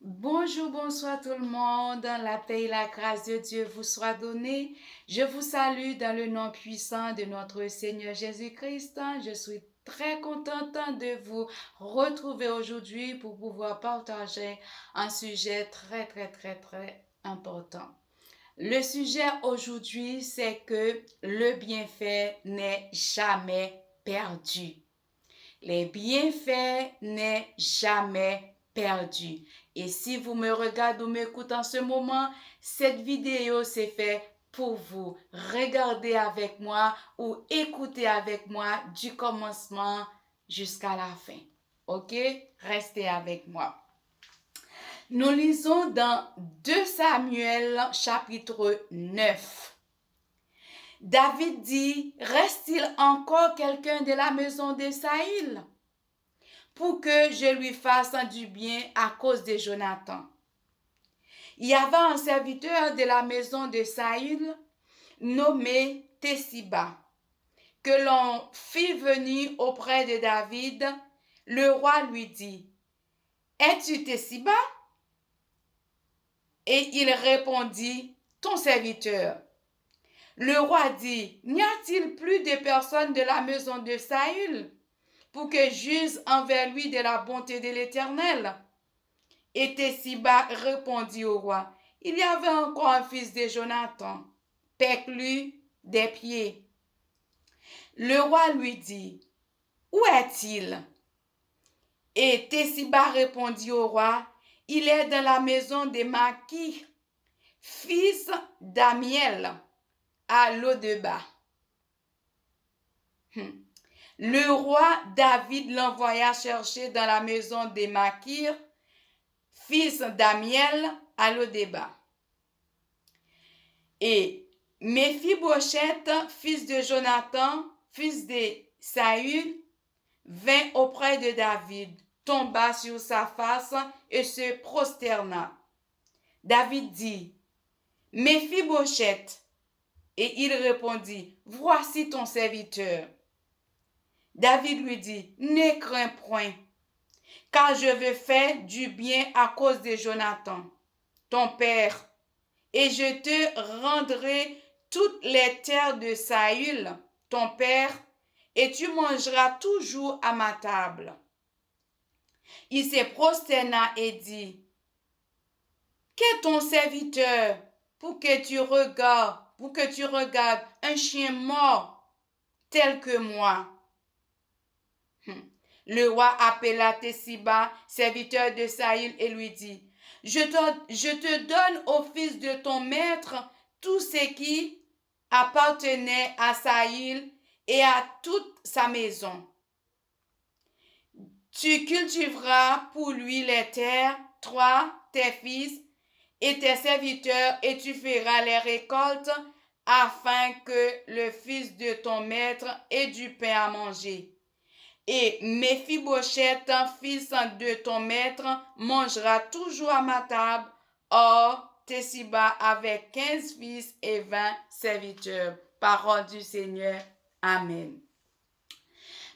Bonjour, bonsoir tout le monde. La paix et la grâce de Dieu vous soient données. Je vous salue dans le nom puissant de notre Seigneur Jésus-Christ. Je suis très contente de vous retrouver aujourd'hui pour pouvoir partager un sujet très important. Le sujet aujourd'hui, c'est que le bienfait n'est jamais perdu. Les bienfaits n'est jamais perdu. Et si vous me regardez ou m'écoutez en ce moment, cette vidéo s'est faite pour vous. Regardez avec moi ou écoutez avec moi du commencement jusqu'à la fin. Ok? Restez avec moi. Nous lisons dans 2 Samuel chapitre 9. David dit, reste-t-il encore quelqu'un de la maison de Saül pour que je lui fasse du bien à cause de Jonathan? Il y avait un serviteur de la maison de Saül nommé Tessiba, que l'on fit venir auprès de David. Le roi lui dit, es-tu Tessiba? Et il répondit, ton serviteur. Le roi dit, n'y a-t-il plus de personnes de la maison de Saül pour que j'use envers lui de la bonté de l'Éternel? Et Tessiba répondit au roi, il y avait encore un fils de Jonathan, perclus des pieds. Le roi lui dit, où est-il? Et Tessiba répondit au roi, il est dans la maison de Maki, fils d'Amiel, à Lodeba. Le roi David l'envoya chercher dans la maison de Makir, fils d'Amiel, à Lodeba. Et Méphibosheth, fils de Jonathan, fils de Saül, vint auprès de David, tomba sur sa face et se prosterna. David dit, Méphibosheth, et il répondit, voici ton serviteur. David lui dit, ne crains point, car je veux faire du bien à cause de Jonathan, ton père, et je te rendrai toutes les terres de Saül, ton père, et tu mangeras toujours à ma table. Il se prosterna et dit, qu'est ton serviteur pour que tu regardes un chien mort tel que moi? Le roi appela Tessiba, serviteur de Saül, et lui dit, je te donne au fils de ton maître tout ce qui appartenait à Saül et à toute sa maison. Tu cultiveras pour lui les terres, toi, tes fils et tes serviteurs, et tu feras les récoltes afin que le fils de ton maître ait du pain à manger. Et Méphibosheth, fils de ton maître, mangera toujours à ma table. Or, Tessiba avait 15 fils et 20 serviteurs. Parole du Seigneur. Amen.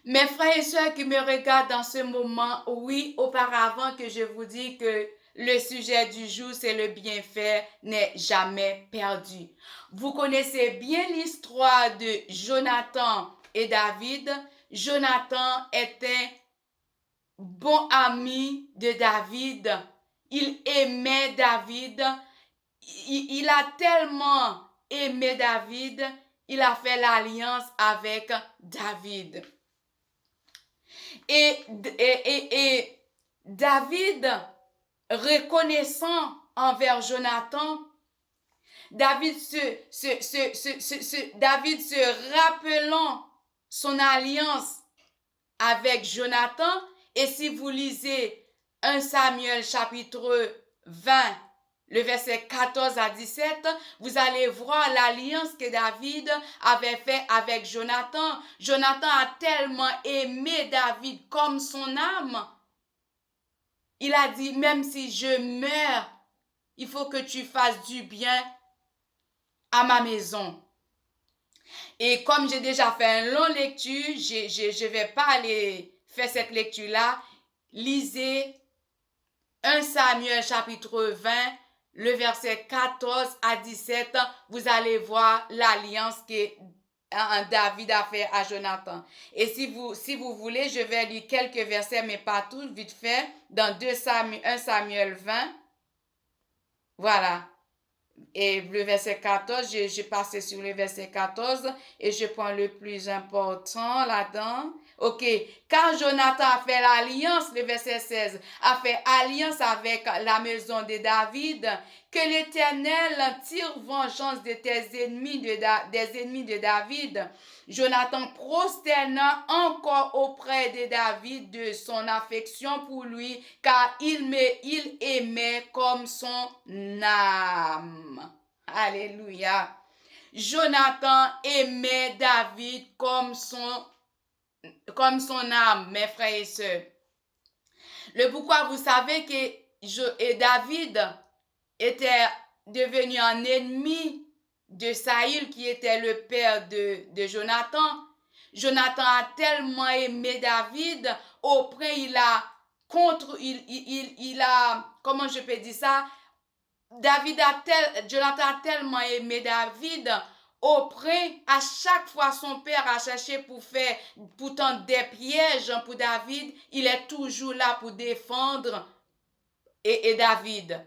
Mes frères et sœurs qui me regardent dans ce moment, oui, auparavant que je vous dis que le sujet du jour, c'est le bienfait n'est jamais perdu. Vous connaissez bien l'histoire de Jonathan et David. Jonathan était bon ami de David. Il aimait David. Il a tellement aimé David, il a fait l'alliance avec David. Et David, reconnaissant envers Jonathan, David se rappelant son alliance avec Jonathan, et si vous lisez 1 Samuel chapitre 20, le verset 14 à 17, vous allez voir l'alliance que David avait fait avec Jonathan. Jonathan a tellement aimé David comme son âme. Il a dit, même si je meurs, il faut que tu fasses du bien à ma maison. Et comme j'ai déjà fait une longue lecture, je vais pas aller faire cette lecture-là. Lisez 1 Samuel chapitre 20, le verset 14 à 17, vous allez voir l'alliance que David a fait à Jonathan. Et si vous voulez, je vais lire quelques versets, mais pas tous, vite fait, dans 1 Samuel 20. Voilà. Et le verset 14, j'ai passé sur le verset 14 et je prends le plus important là-dedans. Ok, car Jonathan a fait l'alliance, le verset 16, a fait alliance avec la maison de David, que l'Éternel tire vengeance de tes ennemis, des ennemis de David. Jonathan prosterna encore auprès de David de son affection pour lui, car il aimait comme son âme. Alléluia. Jonathan aimait David comme son âme, mes frères et sœurs. Le pourquoi, vous savez que David était devenu un ennemi de Saül, qui était le père de Jonathan. Jonathan a tellement aimé David, auprès il a, comment je peux dire ça, Jonathan a tellement aimé David, auprès, à chaque fois son père a cherché pour tendre des pièges pour David, il est toujours là pour défendre et David.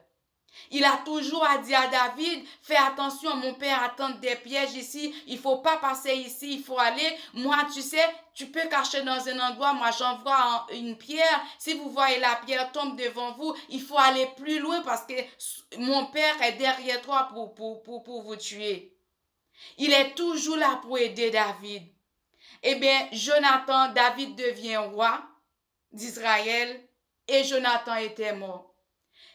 Il a toujours dit à David, fais attention, mon père attend des pièges ici, il faut pas passer ici, il faut aller. Moi, tu sais, tu peux cacher dans un endroit, moi j'envoie une pierre. Si vous voyez la pierre tombe devant vous, il faut aller plus loin parce que mon père est derrière toi pour vous tuer. Il est toujours là pour aider David. Eh bien, David devient roi d'Israël et Jonathan était mort.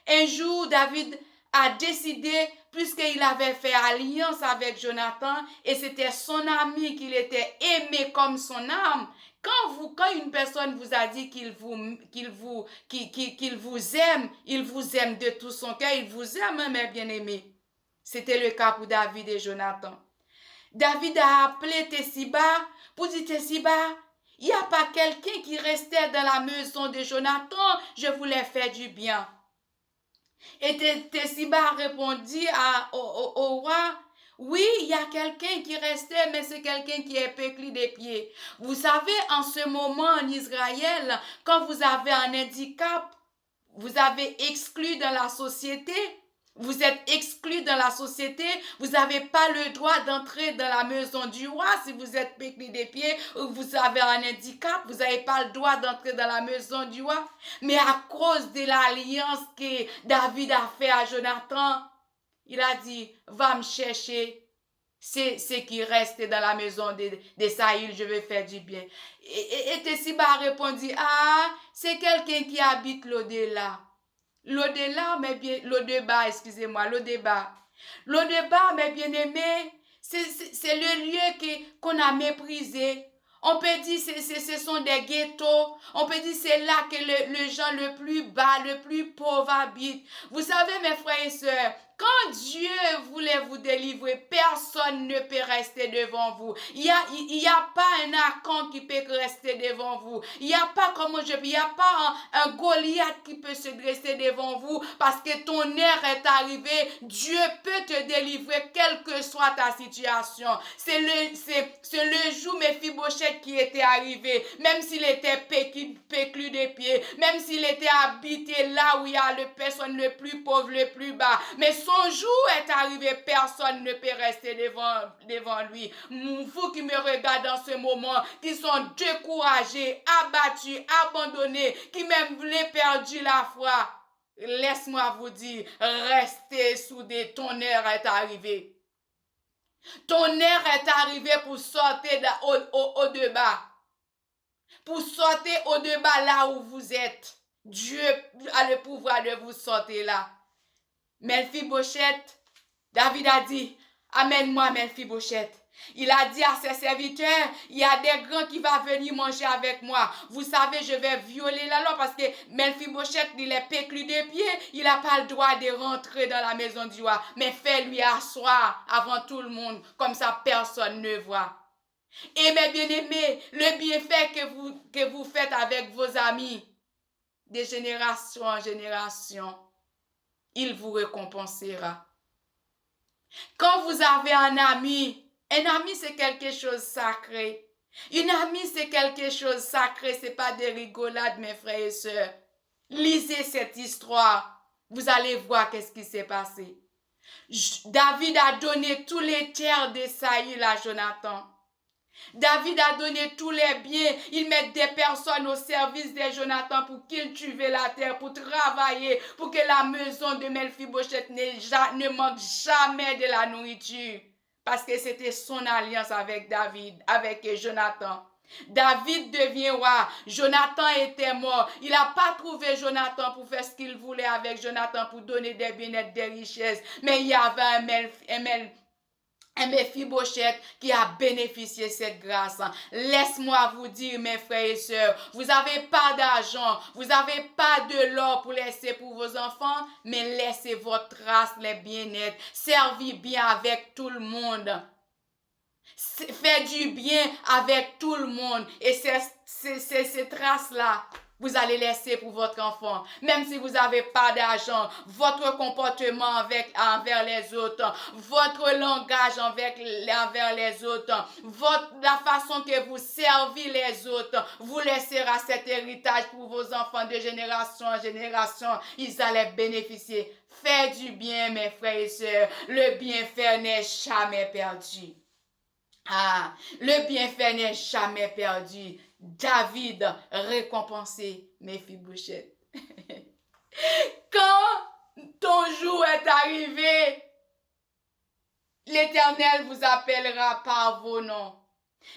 Un jour, David a décidé, puisqu'il avait fait alliance avec Jonathan, et c'était son ami, qu'il était aimé comme son âme. Quand une personne vous a dit qu'il vous aime, il vous aime de tout son cœur, il vous aime, mes bien-aimés. C'était le cas pour David et Jonathan. David a appelé Tessiba pour dire, Tessiba, il n'y a pas quelqu'un qui restait dans la maison de Jonathan, je voulais faire du bien. Et Tessiba répondit au roi, oui, il y a quelqu'un qui restait, mais c'est quelqu'un qui est pécli des pieds. Vous savez, en ce moment en Israël, quand vous avez un handicap, vous avez exclu dans la société. Vous êtes exclu dans la société, vous n'avez pas le droit d'entrer dans la maison du roi si vous êtes pécli des pieds ou vous avez un handicap, vous n'avez pas le droit d'entrer dans la maison du roi. Mais à cause de l'alliance que David a fait à Jonathan, il a dit, va me chercher ce qui reste dans la maison de Saül, je vais faire du bien. Et Tessiba répondit, ah, c'est quelqu'un qui habite l'au-delà. L'au-delà, l'au-debas, excusez-moi, l'au-debas. L'au-debas, mes bien-aimés, c'est le lieu qu'on a méprisé. On peut dire que ce sont des ghettos. On peut dire que c'est là que le gens le plus bas, le plus pauvre habitent. Vous savez, mes frères et sœurs, quand Dieu voulait vous délivrer, personne ne peut rester devant vous. Il y a pas un archon qui peut rester devant vous. Il n'y a pas, un Goliath qui peut se dresser devant vous parce que ton heure est arrivée. Dieu peut te délivrer quelle que soit ta situation. C'est le jour Méphibosheth qui était arrivé, même s'il était péclu des pieds, même s'il était habité là où il y a le personne le plus pauvre, le plus bas. Mais son jour est arrivé, personne ne peut rester devant lui. Vous qui me regardez en ce moment, qui sont découragés, abattus, abandonnés, qui même voulaient perdre la foi, laisse-moi vous dire, restez soudés, ton heure est arrivée. Ton heure est arrivée pour sortir au-debas. Pour sortir au-debas là où vous êtes. Dieu a le pouvoir de vous sortir là. Méphibosheth, David a dit, amène-moi Méphibosheth. Il a dit à ses serviteurs, il y a des grands qui vont venir manger avec moi. Vous savez, je vais violer la loi parce que Méphibosheth, il est péclu des pieds. Il n'a pas le droit de rentrer dans la maison du roi. Mais fais-lui asseoir avant tout le monde. Comme ça, personne ne voit. Et mes bien-aimés, le bienfait que vous faites avec vos amis, de génération en génération, il vous récompensera. Quand vous avez un ami c'est quelque chose de sacré. Une amie, c'est quelque chose de sacré, c'est pas des rigolades, mes frères et sœurs. Lisez cette histoire, vous allez voir qu'est-ce qui s'est passé. David a donné tous les terres de Saïl à Jonathan. David a donné tous les biens. Il met des personnes au service de Jonathan pour cultiver la terre, pour travailler, pour que la maison de Mephibosheth ne manque jamais de la nourriture. Parce que c'était son alliance avec David, avec Jonathan. David devient roi. Jonathan était mort. Il n'a pas trouvé Jonathan pour faire ce qu'il voulait avec Jonathan, pour donner des bien-être, des richesses. Mais il y avait un Mephibosheth qui a bénéficié de cette grâce. Laisse-moi vous dire, mes frères et sœurs, vous n'avez pas d'argent, vous n'avez pas de l'or pour laisser pour vos enfants, mais laissez votre trace, les bien-être. Servez bien avec tout le monde. Faites du bien avec tout le monde. Et ces traces-là, vous allez laisser pour votre enfant. Même si vous n'avez pas d'argent, votre comportement envers les autres, votre langage envers les autres, la façon que vous servez les autres, vous laissera cet héritage pour vos enfants de génération en génération. Ils allaient bénéficier. Faites du bien, mes frères et sœurs. Le bienfait n'est jamais perdu. Le bienfait n'est jamais perdu. David récompensé Mephibosheth. Quand ton jour est arrivé, l'Éternel vous appellera par vos noms.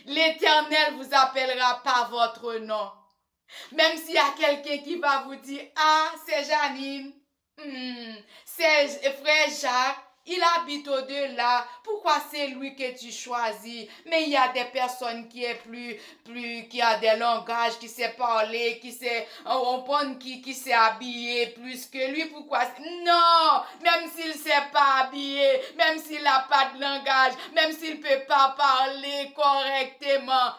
L'Éternel vous appellera par votre nom. Même s'il y a quelqu'un qui va vous dire, c'est Janine, c'est frère Jacques, il habite au-delà. Pourquoi c'est lui que tu choisis? Mais il y a des personnes qui a des langages, qui sait parler, qui sait habiller plus que lui. Pourquoi? Non! Même s'il sait pas habiller, même s'il n'a pas de langage, même s'il peut pas parler correctement,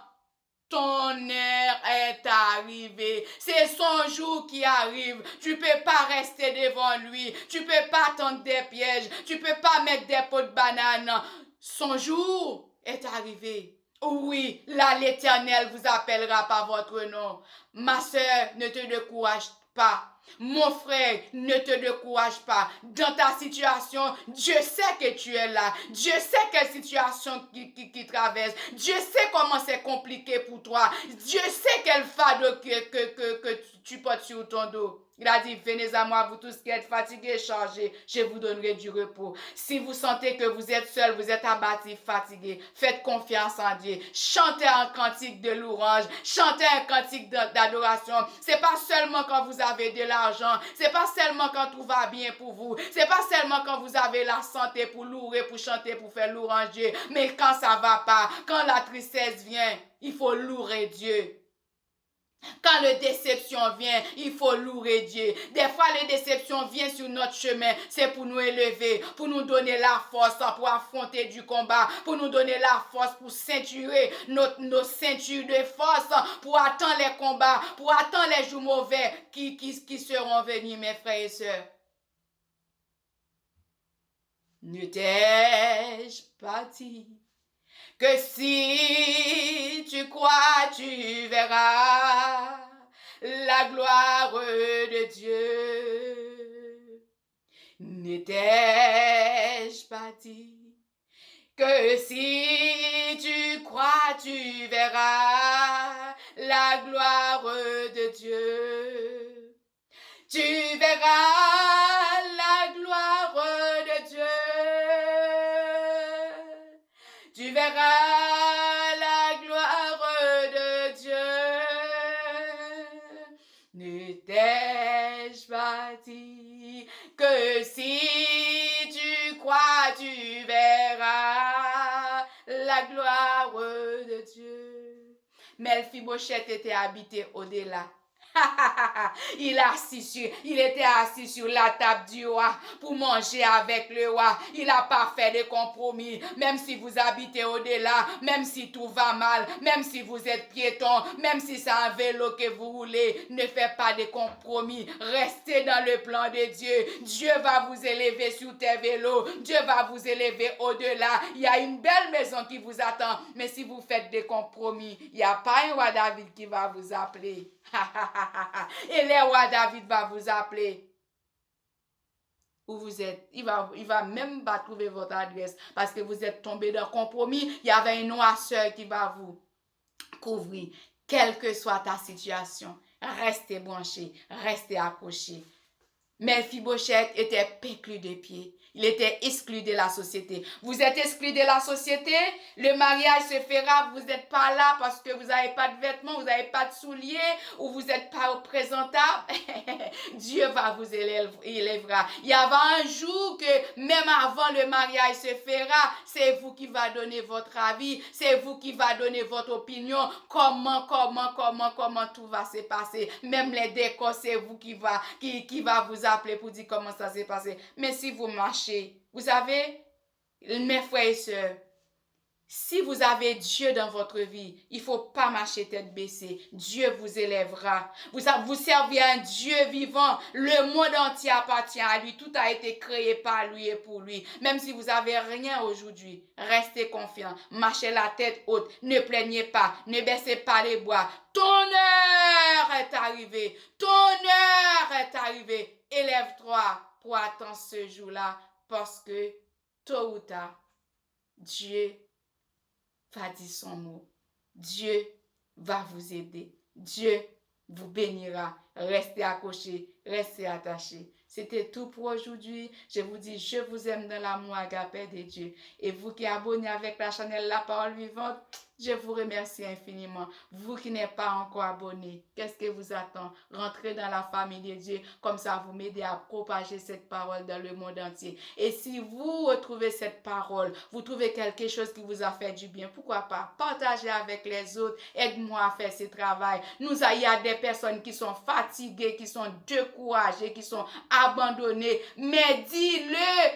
ton heure est arrivée. C'est son jour qui arrive. Tu peux pas rester devant lui. Tu peux pas tendre des pièges. Tu peux pas mettre des pots de banane. Son jour est arrivé. Oui, là l'Éternel vous appellera par votre nom. Ma sœur, ne te décourage pas. Mon frère, ne te décourage pas. Dans ta situation, Dieu sait que tu es là. Dieu sait quelle situation qui traverse. Dieu sait comment c'est compliqué pour toi. Dieu sait quel fardeau que tu portes sur ton dos. Il a dit, venez à moi, vous tous qui êtes fatigués et chargés, je vous donnerai du repos. Si vous sentez que vous êtes seul, vous êtes abattu, fatigué, faites confiance en Dieu. Chantez un cantique de louange, chantez un cantique d'adoration. C'est pas seulement quand vous avez de l'argent, c'est pas seulement quand tout va bien pour vous, c'est pas seulement quand vous avez la santé pour louer, pour chanter, pour faire louange Dieu, mais quand ça va pas, quand la tristesse vient, il faut louer Dieu. Quand la déception vient, il faut louer Dieu. Des fois, les déceptions viennent sur notre chemin. C'est pour nous élever, pour nous donner la force pour affronter du combat, pour nous donner la force pour ceinturer nos ceintures de force, pour attendre les combats, pour attendre les jours mauvais qui seront venus, mes frères et sœurs. Ne t'ai-je pas dit que si tu crois, tu verras la gloire de Dieu. Ne t'ai-je pas dit que si tu crois, tu verras la gloire de Dieu. Tu verras la gloire de Dieu. Tu verras la gloire de Dieu. Ne t'ai-je pas dit que si tu crois, tu verras la gloire de Dieu. Mephibosheth était habité au-delà. Il était assis sur la table du roi pour manger avec le roi. Il n'a pas fait de compromis. Même si vous habitez au-delà, même si tout va mal, même si vous êtes piéton, même si c'est un vélo que vous roulez, ne faites pas de compromis. Restez dans le plan de Dieu. Dieu va vous élever sur tes vélos. Dieu va vous élever au-delà. Il y a une belle maison qui vous attend. Mais si vous faites des compromis, il n'y a pas un roi David qui va vous appeler. Et le roi David va vous appeler où vous êtes. Il va même pas trouver votre adresse parce que vous êtes tombé dans le compromis. Il y avait une noirceur qui va vous couvrir. Quelle que soit ta situation, restez branché, restez accroché. Mephibosheth était péclu de pied. Il était exclu de la société. Vous êtes exclu de la société, le mariage se fera, vous n'êtes pas là parce que vous n'avez pas de vêtements, vous n'avez pas de souliers, ou vous n'êtes pas représentable. Dieu va vous élèvera. Il y aura un jour que même avant le mariage se fera, c'est vous qui va donner votre avis, c'est vous qui va donner votre opinion, comment tout va se passer. Même les décors, c'est vous qui va vous appeler pour dire comment ça s'est passé. Mais si vous marchez, vous savez, mes frères et sœurs, si vous avez Dieu dans votre vie, il ne faut pas marcher tête baissée. Dieu vous élèvera. Vous servez un Dieu vivant. Le monde entier appartient à lui. Tout a été créé par lui et pour lui. Même si vous n'avez rien aujourd'hui, restez confiants. Marchez la tête haute. Ne plaignez pas. Ne baissez pas les bras. Ton heure est arrivée. Ton heure est arrivée. Élève-toi pour attendre ce jour-là parce que tôt ou tard, Dieu va dire son mot. Dieu va vous aider. Dieu vous bénira. Restez accrochés, restez attachés. C'était tout pour aujourd'hui. Je vous dis, je vous aime dans l'amour agapé de Dieu. Et vous qui abonnez avec la chaîne La Parole Vivante, je vous remercie infiniment. Vous qui n'êtes pas encore abonné, qu'est-ce que vous attend? Rentrez dans la famille de Dieu. Comme ça, vous m'aidez à propager cette parole dans le monde entier. Et si vous retrouvez cette parole, vous trouvez quelque chose qui vous a fait du bien, pourquoi pas? Partagez avec les autres. Aide-moi à faire ce travail. Il y a des personnes qui sont fatiguées, qui sont découragées, qui sont abandonnées. Mais dis-le,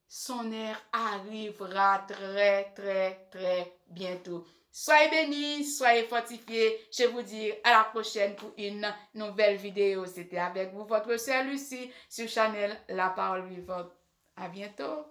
son heure arrivera très bientôt. Soyez bénis, soyez fortifiés. Je vous dis à la prochaine pour une nouvelle vidéo. C'était avec vous votre sœur Lucie sur Channel La Parole Vivante. À bientôt.